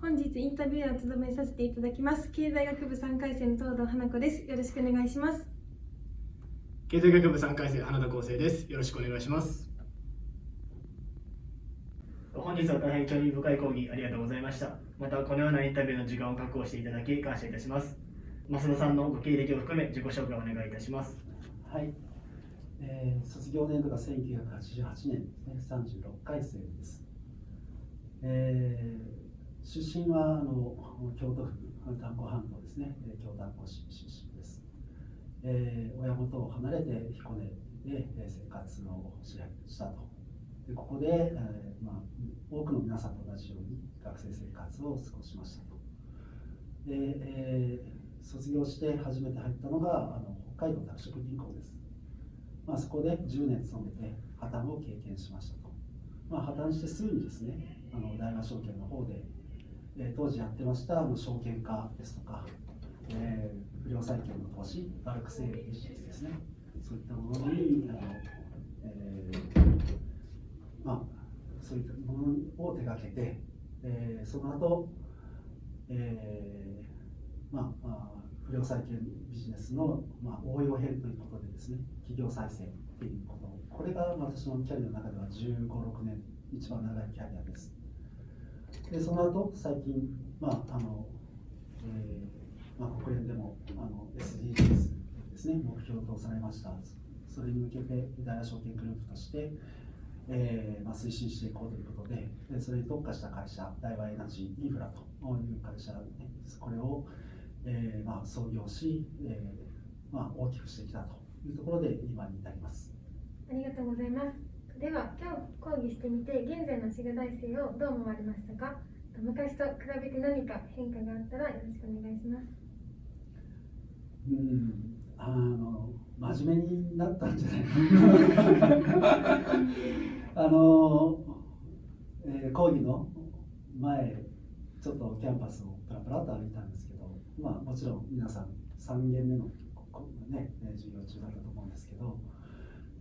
本日インタビュアーを務めさせていただきます経済学部3回生の東堂花子です。よろしくお願いします。経済学部3回生花田康生です。よろしくお願いします。本日は大変興味深い講義ありがとうございました。またこのようなインタビューの時間を確保していただき感謝いたします。増田さんのご経歴を含め自己紹介をお願いいたします。はい、卒業年度が1988年ですね、36回生です。出身は京都府丹後半島ですね、京丹後市出身です。親元を離れて彦根で生活をしたと。でここで、多くの皆さんと同じように学生生活を過ごしましたと。で、卒業して初めて入ったのが北海道拓殖銀行です。そこで10年勤めて破綻を経験しましたと。破綻してすぐにですね、大和証券の方で当時やってました証券化ですとか、不良債権の投資、バルクセールビジネスですね、そういったものにそういったものを手がけて、その後、不良債権ビジネスの、応用編ということでですね、企業再生ということ、これが私のキャリアの中では15、6年、一番長いキャリアです。でその後最近、国連でもSDGs ですね、目標とされました。それに向けて大和証券グループとして、推進していこうということで、それに特化した会社、大和エナジーインフラという会社、これを、創業し、大きくしてきたというところで今に至ります。ありがとうございます。では今日講義してみて現在の滋賀大生をどう思われましたか？昔と比べて何か変化があったらよろしくお願いします。真面目になったんじゃないかな講義の前ちょっとキャンパスをプラプラと歩いたんですけど、もちろん皆さん3限目の、授業中だったと思うんですけど、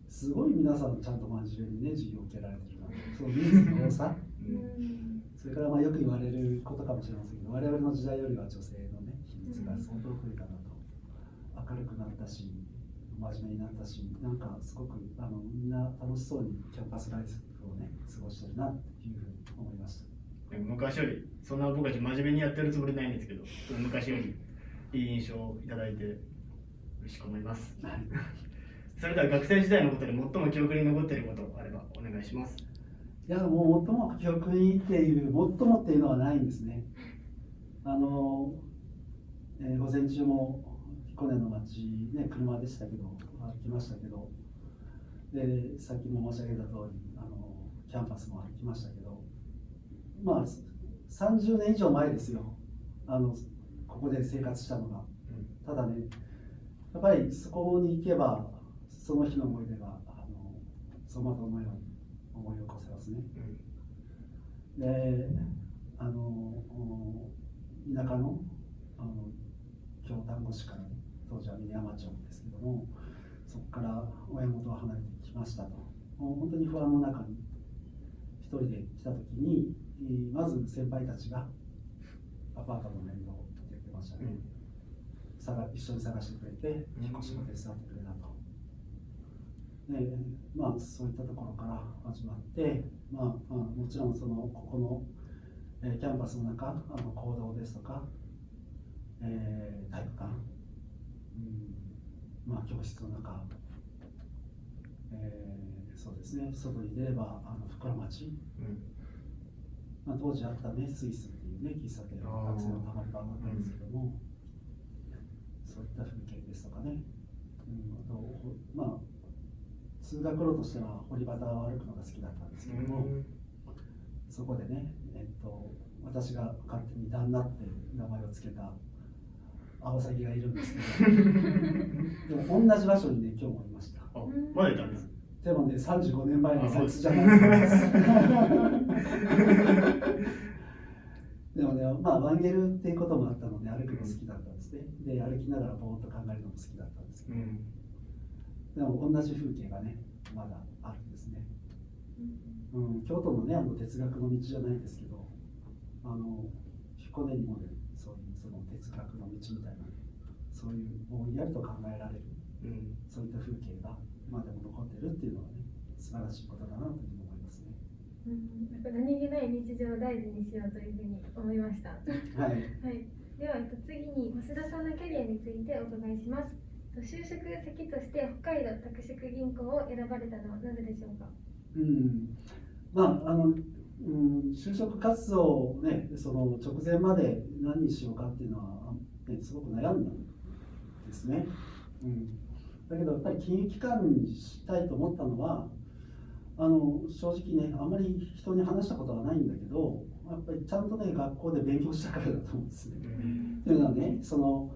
すごい皆さんちゃんと真面目に授業を受けられてるなと、その人数の多さ、それからよく言われることかもしれませんけど、我々の時代よりは女性の比率が相当増えたなと、明るくなったし、真面目になったし、すごくみんな楽しそうにキャンパスライフを過ごしてるなというふうに思いました。昔より、そんな僕たち真面目にやってるつもりないんですけど、昔よりいい印象をいただいて嬉しく思います。それでは学生時代のことで最も記憶に残っていることがあればお願いします。いや、もう最も記憶にっていう最もっていうのはないんですね。午前中も彦根の町、車でしたけど歩きましたけど、でさっきも申し上げた通りキャンパスも歩きましたけど、30年以上前ですよ、ここで生活したのが。ただね、やっぱりそこに行けばその日の思い出が走馬灯のように思い起こせますね。で田舎の京丹後市から、当時は峰山町ですけども、そこから親元を離れてきましたと。本当に不安の中に一人で来た時に、まず先輩たちがアパートの面倒をやってましたね。一緒に探してくれて、引っ越しも手伝ってくれたと。そういったところから始まって、もちろんここの、キャンパスの中、講堂ですとか、体育館、教室の中、そうですね、外に出れば袋町、当時あったスイスっていう喫茶店、学生のたまり場だったんですけども、そういった風景ですとかね、あと通学路としては堀端を歩くのが好きだったんですけども、そこでね、私が勝手に旦那って名前をつけたアオサギがいるんですけどでも同じ場所にね、今日もいました。まだいたんです。でもね、35年前のそいつじゃないです。でもね、ワンゲルっていうこともあったので歩くの好きだったんですね。で、歩きながらぼーっと考えるのも好きだったんですけど、でも同じ風景がね、まだあるんですね。京都のね、哲学の道じゃないですけど、彦根にもね、そういうその哲学の道みたいな、そういうぼんやりと考えられる、そういった風景が今でも残ってるっていうのはね、素晴らしいことだなというふうに思いますね。なんか何気ない日常を大事にしようというふうに思いました。はい。はい、では、次に増田さんのキャリアについてお伺いします。就職先として北海道拓殖銀行を選ばれたのはなぜでしょうか。就職活動をね、その直前まで何にしようかっていうのは、ね、すごく悩んだんですね。だけどやっぱり金融機関にしたいと思ったのは、正直ね、あんまり人に話したことはないんだけど、やっぱりちゃんとね、学校で勉強したからだと思うんですね。というのはね、その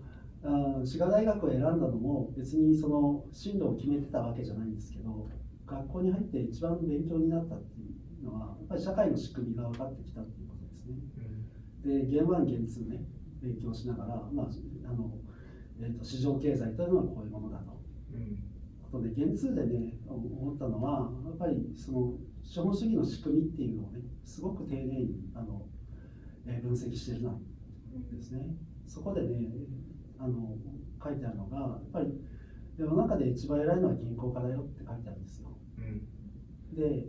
滋賀大学を選んだのも別にその進路を決めてたわけじゃないんですけど、学校に入って一番勉強になったっていうのはやっぱり社会の仕組みが分かってきたっていうことですね。で、現1、現2ね、勉強しながら、市場経済というのはこういうものだと。ことで、現2でね、思ったのは、やっぱりその資本主義の仕組みっていうのをね、すごく丁寧に分析しているなですね。そこでね、書いてあるのが、やっぱり世の中で一番偉いのは銀行家だよって書いてあるんですよ。で、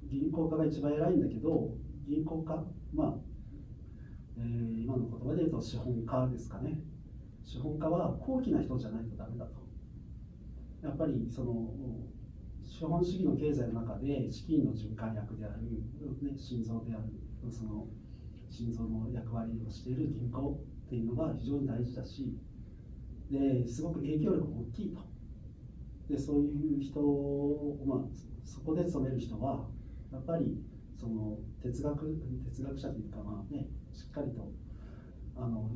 銀行家が一番偉いんだけど、銀行家、今の言葉で言うと資本家ですかね。資本家は高貴な人じゃないとダメだと。やっぱりその資本主義の経済の中で資金の循環役である、心臓である、その心臓の役割をしている銀行っていうのが非常に大事だし、ですごく影響力が大きいと。で、そういう人を、そこで勤める人はやっぱりその哲学者というか、しっかりと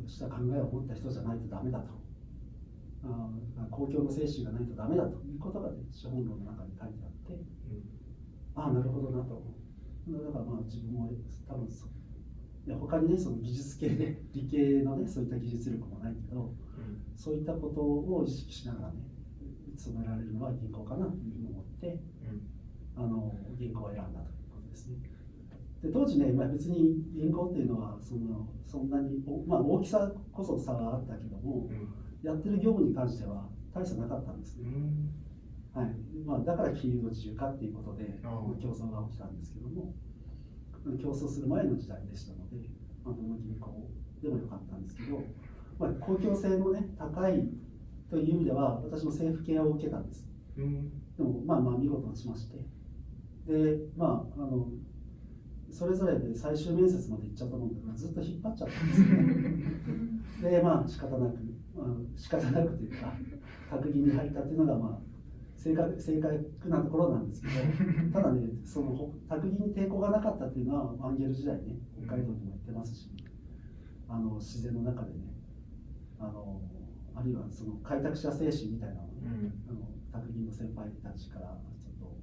した考えを持った人じゃないとダメだと。公共の精神がないとダメだということが、ね、資本論の中に書いてあって、なるほどなと。だから自分も多分他にね、その技術系で理系のね、そういった技術力もないけど、そういったことを意識しながらね、勤められるのは銀行かなというふうに思って、銀行を選んだということですね。で、当時ね、別に銀行っていうのはそんなに、大きさこそ差があったけども、やってる業務に関しては大差なかったんですね。はい。だから金融の自由化っていうことで競争が起きたんですけども、競争する前の時代でしたので、どの銀行でもよかったんですけど、公共性のね、高いという意味では私も政府系を受けたんです。でも見事落ちまして、でそれぞれで最終面接まで行っちゃったもんだからずっと引っ張っちゃったんですよね。で仕方なくというか閣議に入ったっていうのが正確なところなんですけど、ただね、その閣議に抵抗がなかったっていうのはワンゲル時代ね、北海道にも行ってますし、自然の中でね、あるいはその開拓者精神みたいなのをね、閣議の先輩たちからちょっと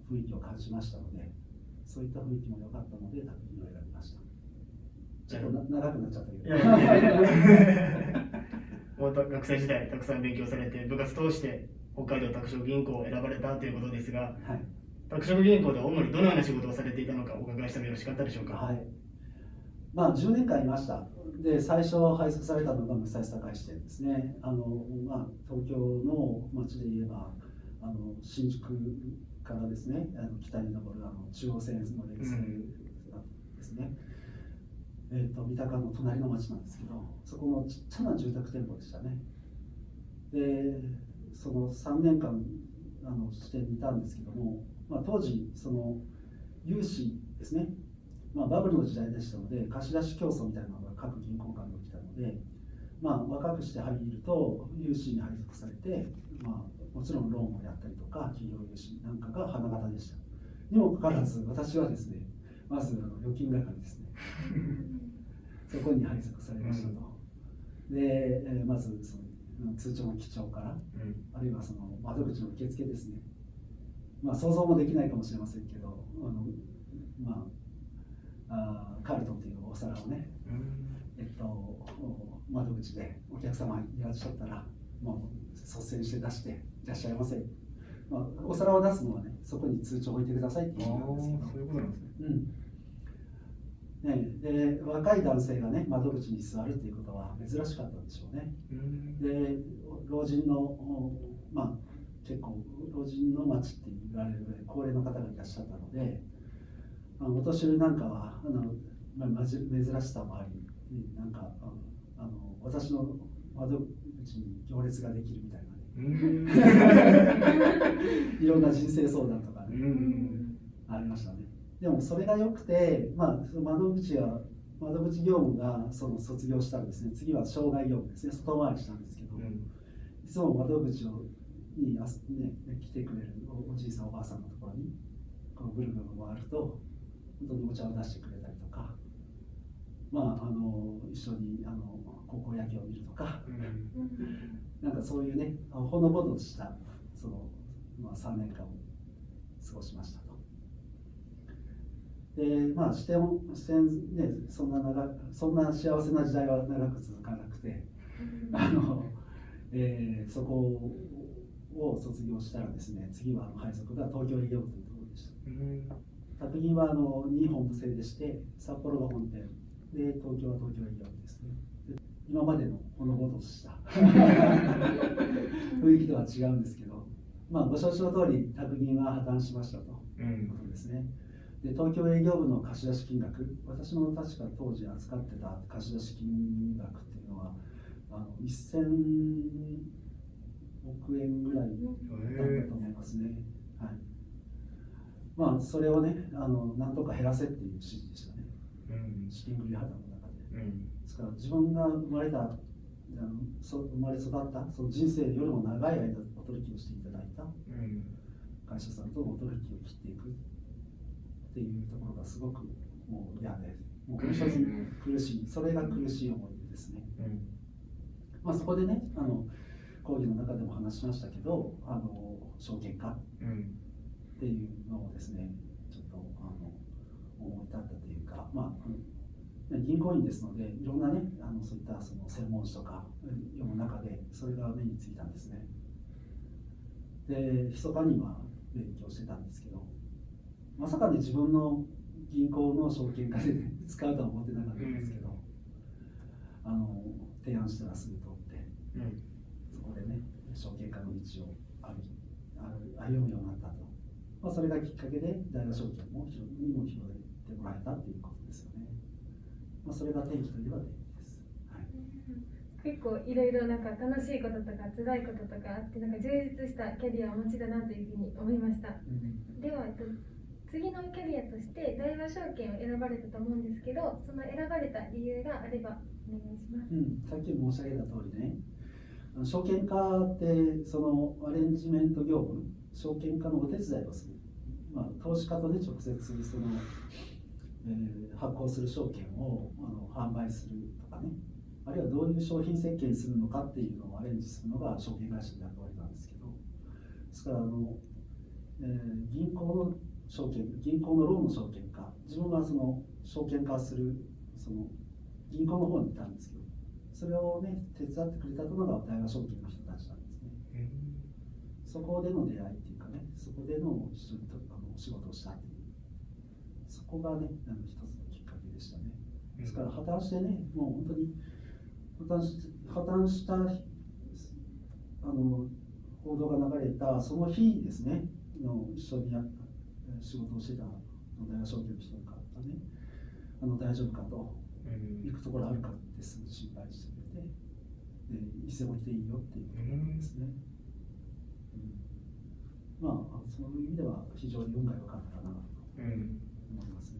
雰囲気を感じましたので、そういった雰囲気も良かったので閣議を選びました。ちょっと長くなっちゃったけど。学生時代たくさん勉強されて、部活通して北海道拓殖銀行を選ばれたということですが、拓殖銀行で主にどのような仕事をされていたのかお伺いしてもよろしかったでしょうか。10年間いました。で、最初配属されたのが武蔵境支店ですね。東京の町で言えば新宿からですね、北に登る中央線の連線ですね。三鷹の隣の町なんですけど、そこのちっちゃな住宅店舗でしたね。で、その3年間支店にいたんですけども、当時その融資ですね、バブルの時代でしたので貸し出し競争みたいなのが各銀行間で起きたので、若くして入ると融資に配属されて、もちろんローンをやったりとか企業融資なんかが花形でした。にもかかわらず私はですね、まず預金係ですねそこに配属されましたと。で、まずその通帳の記帳から、あるいはその窓口の受付ですね。想像もできないかもしれませんけど、カルトンというお皿をね、窓口でお客様いらっしゃったらもう率先して出していらっしゃいませ。お皿を出すのはね、そこに通帳を置いてくださいっていうことなんですけど。そういうことなんですね。で若い男性がね窓口に座るっていうことは珍しかったんでしょうね。で老人の結構老人の町って言われるぐらい高齢の方がいらっしゃったので、お年寄りなんかは珍しさもあり、なんか私の窓口に行列ができるみたいなねいろんな人生相談とかね、ありましたね。でもそれが良くて、窓口業務が卒業したんですね。次は障害業務ですね、外回りしたんですけど、いつも窓口に来てくれるおじいさんおばあさんのところにこのぐるぐる回ると本当にお茶を出してくれたりとか、一緒に高校野球を見るとか、なんかそういうねほのぼのした3年間を過ごしましたと。で視点ね、そんな幸せな時代は長く続かなくてそこを卒業したらですね、次は配属が東京営業部というところでした。宅銀は2本部制でして、札幌が本店で東京は東京営業部ですね。今までのほのぼのとした雰囲気とは違うんですけど、ご承知の通り宅銀は破綻しましたということですね。で東京営業部の貸出金額、私の確か当時扱ってた貸出金額っていうのは1000億円ぐらいだったと思いますね。それをねなんとか減らせっていう指示でしたね。資金繰り破綻の中で。ですから自分が生まれ育ったその人生よりも長い間お取引をしていただいた会社さんとのお取引を切っていくっていうところがすごくもう嫌で、もう一つ苦しい、それが苦しい思い出ですね。そこでね講義の中でも話しましたけど、証券化っていうのをですね、ちょっと思い立ったというか、銀行員ですのでいろんなねそういった専門書とか読む中でそれが目についたんですね。で密かに勉強してたんですけど、まさかね自分の銀行の証券化で、ね、使うとは思ってなかったんですけど、提案したらすぐ通って、そこでね証券化の道を歩むようになったと、それがきっかけで大和証券にも広げてもらえたということですよね。それが転機といえば転機です。結構いろいろ楽しいこととか辛いこととかあって、充実したキャリアをお持ちだなというふうに思いました。では次のキャリアとして大和証券を選ばれたと思うんですけど、その選ばれた理由があればお願いします。さっき申し上げた通りね、証券化ってアレンジメント業務、証券化のお手伝いをする、投資家とね直接発行する証券を販売するとかね、あるいはどういう商品設計にするのかっていうのをアレンジするのが証券会社の役割なんですけど、ですから銀行のローンの証券化、自分は証券化する銀行の方にいたんですけど、それをね手伝ってくれたのが大和証券の人たちなんですね。そこでの出会いっていうかね、そこでの一緒にお仕事をしたっていう、そこがね一つのきっかけでしたね。ですから破綻してね、もう本当に破綻した報道が流れたその日ですね、一緒に仕事をしてた大和証券の人がね、大丈夫かと、行くところあるかってすぐ心配してくれて、いつでも来ていいよっていうことですね。そういう意味では非常に運が良かったなと思いますね。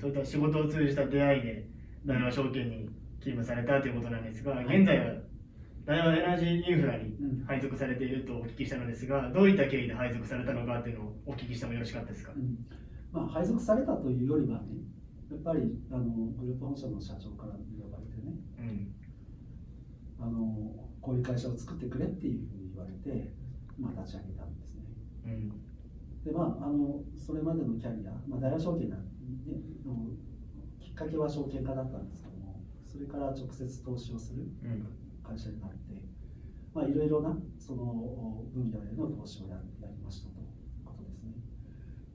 そういった仕事を通じた出会いで大和証券に勤務されたということなんですが、現在は大和エナジーインフラに配属されているとお聞きしたのですが、どういった経緯で配属されたのかというのをお聞きしてもよろしかったですか？配属されたというよりはね、やっぱりグループ本社の社長から呼ばれてね、こういう会社を作ってくれっていうふうに言われて、立ち上げたんですね。でそれまでのキャリア、大和証券のきっかけは証券化だったんですけども、それから直接投資をする会社になって、いろいろなその分野への投資をやりましたということですね。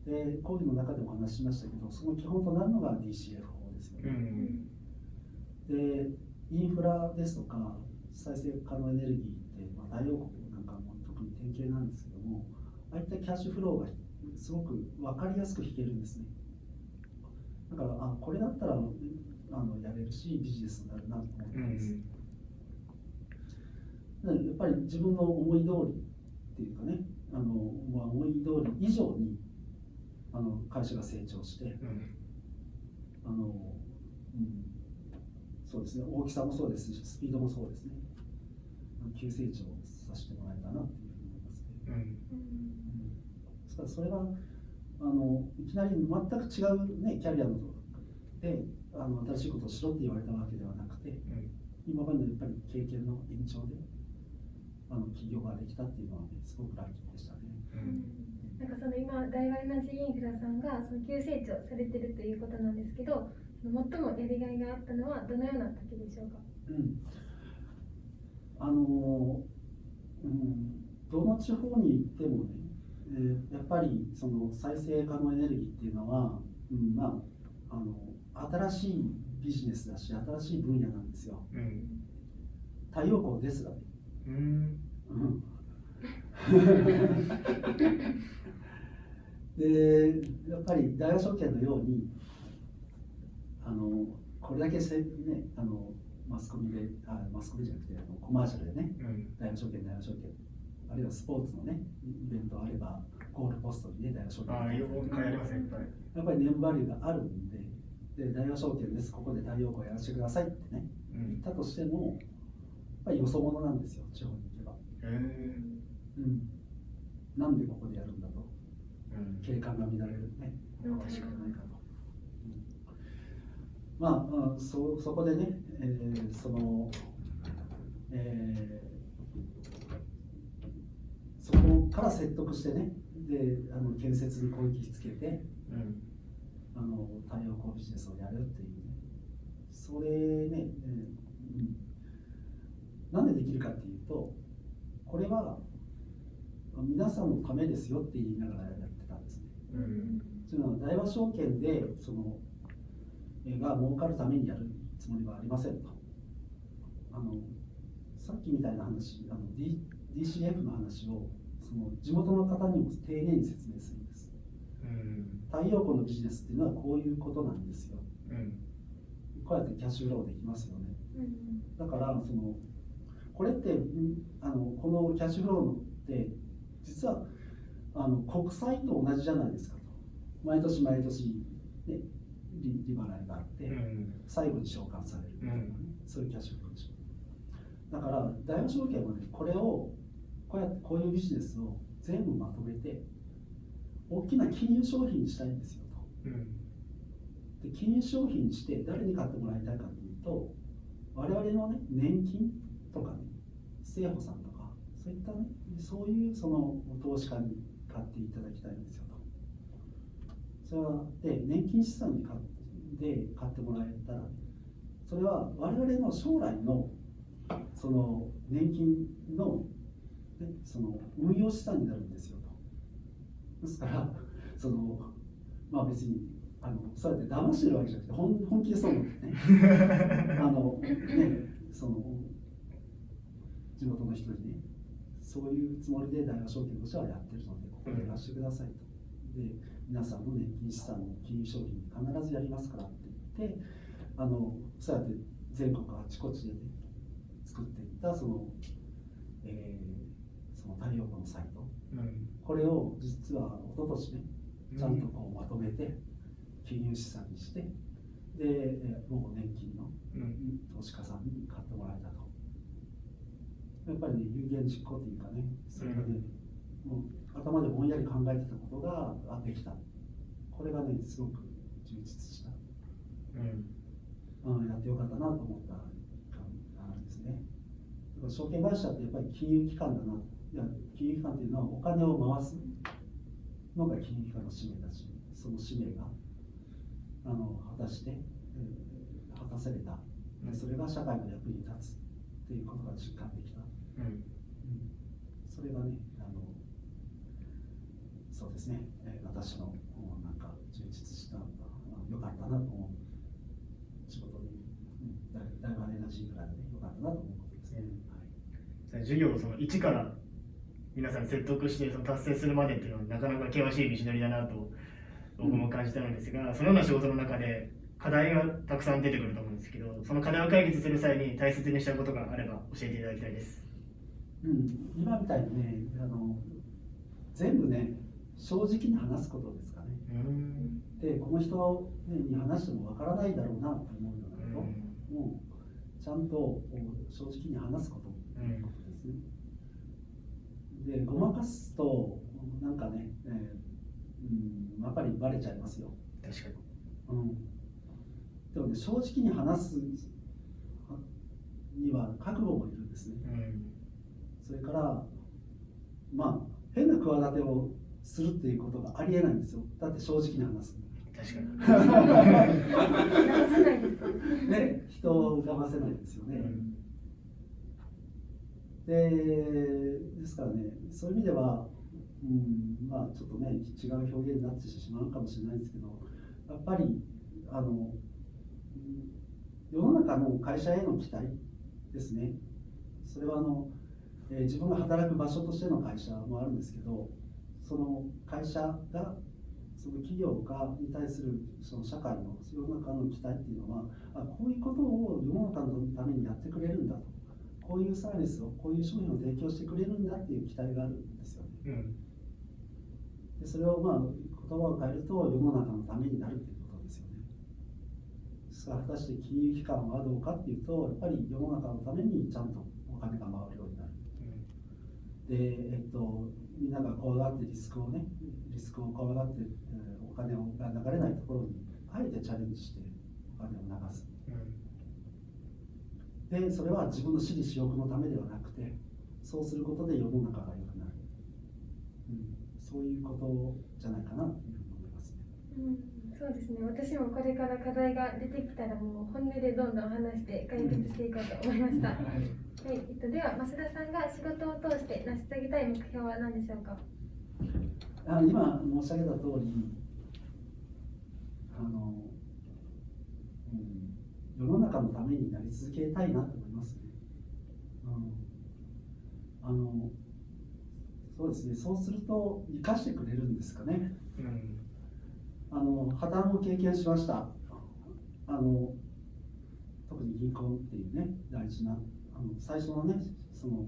で講義の中でもお話ししましたけど、その基本となるのが DCF 法ですようね。んでインフラですとか再生可能エネルギーって、大王国なんかも特に典型なんですけども、ああいったキャッシュフローがすごく分かりやすく引けるんですね。だからこれだったらやれるしビジネスになるなと思ってます。やっぱり自分の思い通りっていうかね、思い通り以上に会社が成長して、そうですね、大きさもそうですし、スピードもそうですね、急成長させてもらえたなっていうふうに思いますね。ですからそれがいきなり全く違う、ね、キャリアので新しいことをしろって言われたわけではなくて、今までのやっぱり経験の延長で起業ができたっていうのは、ね、すごくラッキーでしたね。なんかその今大和エナジーインフラさんがその急成長されてるということなんですけど、最もやりがいがあったのはどのような時でしょうか？どの地方に行ってもね、やっぱりその再生可能エネルギーっていうのは、新しいビジネスだし新しい分野なんですよ。太陽光ですらね。でやっぱり大和証券のようにこれだけね、マスコミじゃなくてコマーシャルでね、大和証券あるいはスポーツのねイベントあればゴールポストにね大和証券やっぱりネームバリューがあるんで、大和証券です、ここで太陽光やらせてくださいってね、言ったとしてもやっぱりよそ者なんですよ、地方に行けば。なんでここでやるんだと、景観が乱れるね、確かないかと。そこでね、そこから説得してね、で建設にこぎつけて、太陽光ビジネスをやるっていうね、それね、なんでできるかっていうと、これは皆さんのためですよって言いながらやってたんですね。というのは大和証券でが儲かるためにやるつもりはありませんと。さっきみたいな話、DCF の話を地元の方にも丁寧に説明するんです。太陽光のビジネスっていうのはこういうことなんですよ。こうやってキャッシュフローできますよね。だからこれってこのキャッシュフローって実は国債と同じじゃないですかと。毎年毎年、ね、利払いがあって、最後に償還されるみたいなね、そういうキャッシュフローでしょ。だから大和証券はね、これをこういうビジネスを全部まとめて大きな金融商品にしたいんですよと。で金融商品にして誰に買ってもらいたいかというと、我々のね年金とかね、政府さんとかそういったね、そういう投資家に買っていただきたいんですよと。それはで年金資産で買ってもらえたら、それは我々の将来の年金の、ね、運用資産になるんですよと。ですから別にそうやって騙してるわけじゃなくて本気でそう思ってね地元の人にね、そういうつもりで大和証券としてはやってるので、ここでやらせてくださいと。で皆さんの年金資産の金融商品必ずやりますからって言って、そうやって全国あちこちで、ね、作っていった太陽光のサイト、これを実は一昨年ね、ちゃんとまとめて金融資産にして、でもう年金の投資家さんに買ってもらえたと。やっぱりね、有言実行というかね、それがね、もう頭でぼんやり考えてたことができた。これがね、すごく充実した。やってよかったなと思った感じですね。証券会社ってやっぱり金融機関だな。いや、金融機関というのはお金を回すのが金融機関の使命だし、その使命が果たして、果たされた。それが社会の役に立つということが実感できた。それがね、そうですね、私のったなと思う仕事に、だいぶエナジーくらいで良かったなと思うことですね。授業をその1から皆さん説得してその達成するまでっていうのはなかなか険しい道のりだなと僕も感じたのですが、そのような仕事の中で課題がたくさん出てくると思うんですけど、その課題を解決する際に大切にしたことがあれば教えていただきたいです。今みたいにね、全部ね正直に話すことですかね。でこの人に話してもわからないだろうなと思うようなことをちゃんと正直に話すことということですね。でごまかすとなんかね、やっぱりバレちゃいますよ。確かに。でもね、正直に話すには覚悟もいるんですね。それから変な企てをするっていうことがありえないんですよ。だって正直に話す。確かに。騙せないですね、人を騙せないですよね。ですからね、そういう意味では、ちょっとね、違う表現になってしまうかもしれないですけど、やっぱり世の中の会社への期待ですね。それは自分が働く場所としての会社もあるんですけど、その会社がその企業に対するその社会の世の中の期待っていうのは、こういうことを世の中のためにやってくれるんだと、こういうサービスを、こういう商品を提供してくれるんだっていう期待があるんですよね。でそれを言葉を変えると世の中のためになるということですよね。ですから果たして金融機関はどうかっていうと、やっぱり世の中のためにちゃんとお金が回るようになる。で、みんなが怖がってリスクを怖がって、お金が流れないところにあえてチャレンジしてお金を流す。でそれは自分の私利私欲のためではなくて、そうすることで世の中が良くなる、そういうことじゃないかなというふうに思いますね。そうですね。私もこれから課題が出てきたらもう本音でどんどん話して解決していこうと思いました。では増田さんが仕事を通して成し遂げたい目標は何でしょうか。今申し上げた通り、世の中のためになり続けたいなと思いますね。そうですね。そうすると生かしてくれるんですかね。破綻を経験しました。特に銀行っていうね、大事な最初のね、その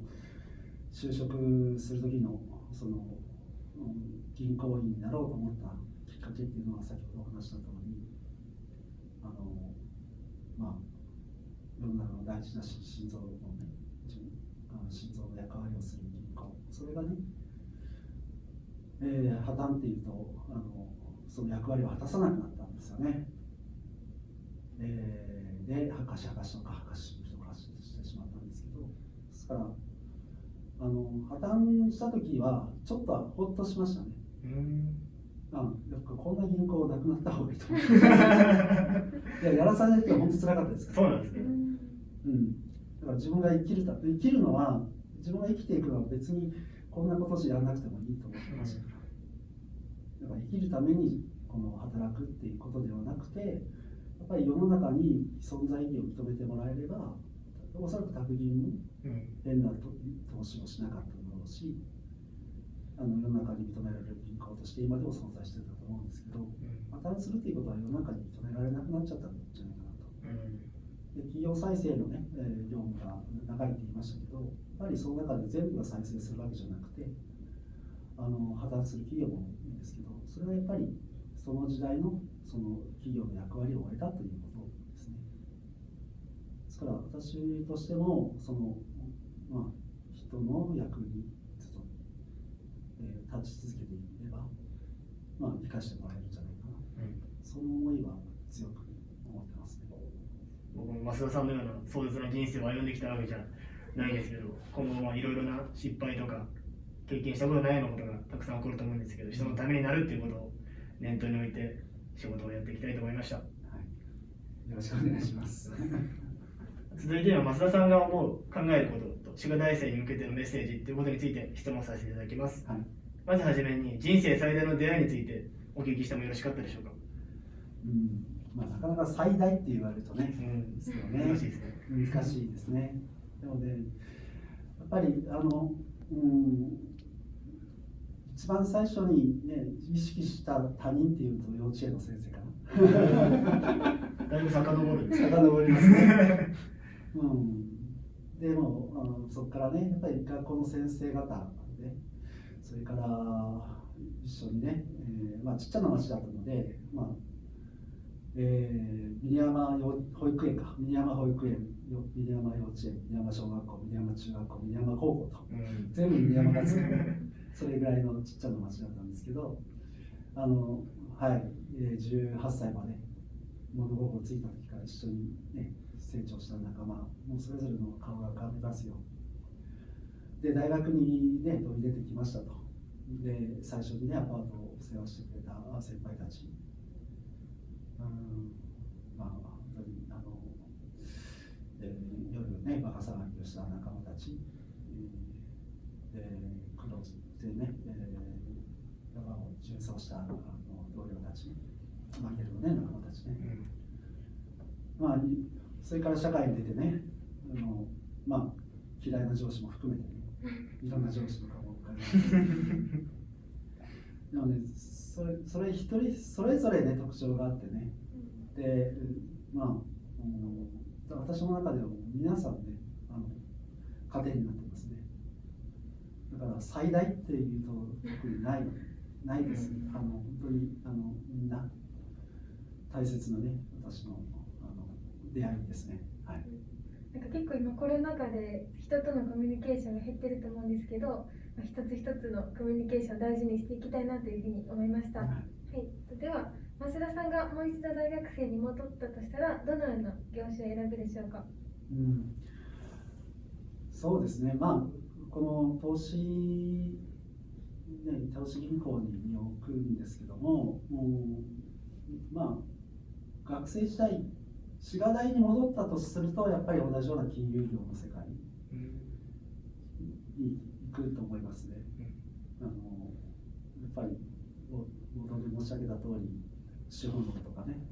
就職する時のその銀行員になろうと思ったきっかけっていうのは、先ほどお話した通り、世の中の大事な心臓のね、心臓の役割をする銀行、それがね、破綻っていうとその役割を果たさなくなったんですよね。で博士とか博士してしまったんですけど、ですから破綻した時はちょっとはほっとしましたね。やっぱこんな銀行なくなった方がいいと思う。やらされて本当辛かったですから。そうなんですね。だから自分が生きるのは、自分が生きていくのは別にこんなことしやらなくてもいいと思ってましたから。だから生きるために働くっていうことではなくて、やっぱり世の中に存在意義を認めてもらえれば、おそらく託銀も変な投資をしなかっただろうし、世の中に認められる銀行として今でも存在してるんだと思うんですけど、破綻するっていうことは世の中に認められなくなっちゃったんじゃないかなと。で企業再生のね、業務が長いって言いましたけど、やっぱりその中で全部が再生するわけじゃなくて、破綻する企業もいいんですけど、それはやっぱりその時代のその企業の役割を終えたということですね。ですから私としても人の役にずっと、立ち続けていれば、生かしてもらえるんじゃないかな、その思いは強く思ってますね。僕も増田さんのような壮絶な人生を歩んできたわけじゃないですけど、今後いろいろな失敗とか経験したことないようなことがたくさん起こると思うんですけど、人のためになるっていうことを念頭に置いて仕事をやっていきたいと思いました。よろしくお願いします。続いては増田さんが思う考えることと滋賀大生に向けてのメッセージということについて質問させていただきます。まずはじめに人生最大の出会いについてお聞きしてもよろしかったでしょうか。まあ、なかなか最大って言われるとね、うんですよね、難しいですね。難しいですね。でもね、やっぱり一番最初に、ね、意識した他人っていうと幼稚園の先生かな。だいぶ遡るんですね。遡りますね。でもそこからね、やっぱり学校の先生方で、それから一緒にね、まあ、ちっちゃな町だったので、まあ峰山保育園か、峰山保育園、峰山幼稚園、峰山小学校、峰山中学校、峰山高校と、全部峰山がつく、それぐらいのちっちゃな町だったんですけど、はい、18歳まで物心ついた時から一緒に、ね、成長した仲間、もうそれぞれの顔が浮かびますよ。で、大学にね、飛び出てきましたと。で、最初にね、アパートを世話してくれた先輩たち。まあ、本当に夜ね、バカ騒ぎをした仲間たち、苦労してね、山を縦走した同僚たち、マゲルのね、仲間たちね。まあ、それから社会に出てね、まあ、嫌いな上司も含めてね、いろんな上司とかも浮かびますでもね、それ一人それぞれね、特徴があってね、で、まあ、私の中では皆さんね、糧になってますね。だから最大っていうと特にないです。本当にみんな大切なね、私の出会いですね。はい。なんか結構今コロナ禍で人とのコミュニケーションが減ってると思うんですけど、一つ一つのコミュニケーションを大事にしていきたいなというふうに思いました。はい、では増田さんがもう一度大学生に戻ったとしたらどのような業種を選ぶでしょうか。そうですね、まあこの投資銀行に身を置くんですけども、まあ学生時代滋賀大に戻ったとすると、やっぱり同じような金融業の世界に行くと思いますね。やっぱり冒頭で申し上げた通り、資本論とかね、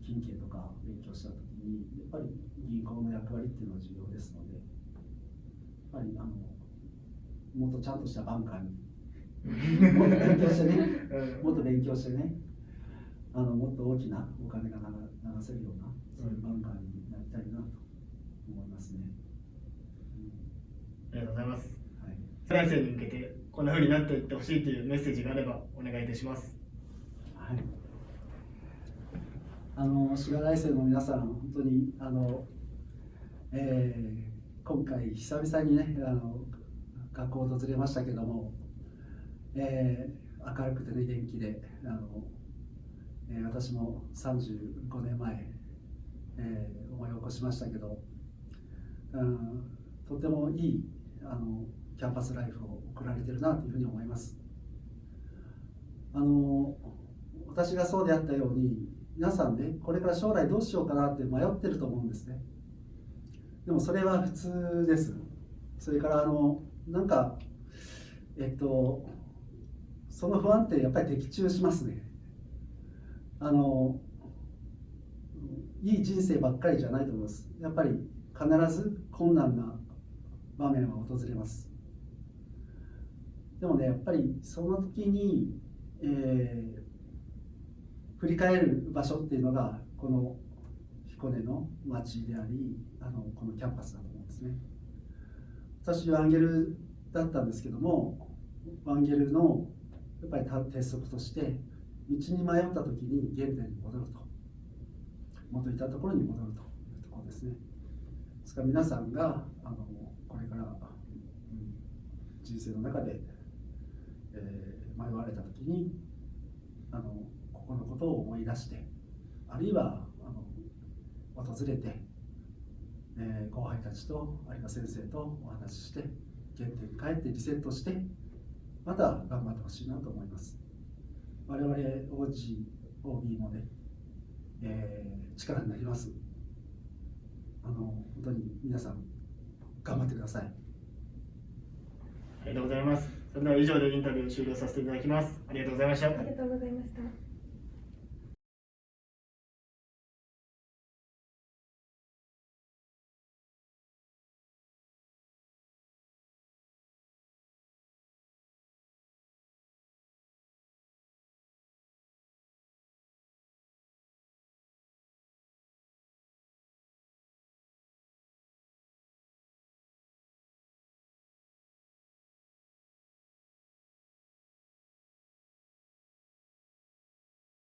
金経とか勉強したときに、やっぱり銀行の役割っていうのは重要ですので、やっぱりもっとちゃんとしたバンカーにもっと勉強してね、もっと大きなお金が流せるような、そういうバンカーになりたいなと思いますね。ありがとうございます。はい、世代生に向けてこんな風になっていってほしいというメッセージがあればお願いいたします。はい。滋賀大生の皆さん、本当に今回久々にね、学校を訪れましたけども、明るくてね、元気で、私も35年前、思い起こしましたけど、とてもいいキャンパスライフを送られてるなというふうに思います。私がそうであったように、皆さんね、これから将来どうしようかなって迷ってると思うんですね。でもそれは普通です。それからなんかその不安ってやっぱり的中しますね。いい人生ばっかりじゃないと思います。やっぱり必ず困難な場面は訪れます。でもね、やっぱりその時に、振り返る場所っていうのがこの彦根の町であり、このキャンパスだと思うんですね。私ワンゲルだったんですけども、ワンゲルのやっぱり鉄則として、道に迷った時に原点に戻ると、元いたところに戻るというところですね。ですから皆さんがこれから人生の中で、迷われた時にここのことを思い出して、あるいは訪れて、後輩たちとあるいは先生とお話しして、原点に帰ってリセットして、また頑張ってほしいなと思います。我々 OG、OB もね、力になります。本当に皆さん頑張ってください。ありがとうございます。それでは以上でインタビューを終了させていただきます。ありがとうございました。ありがとうございました。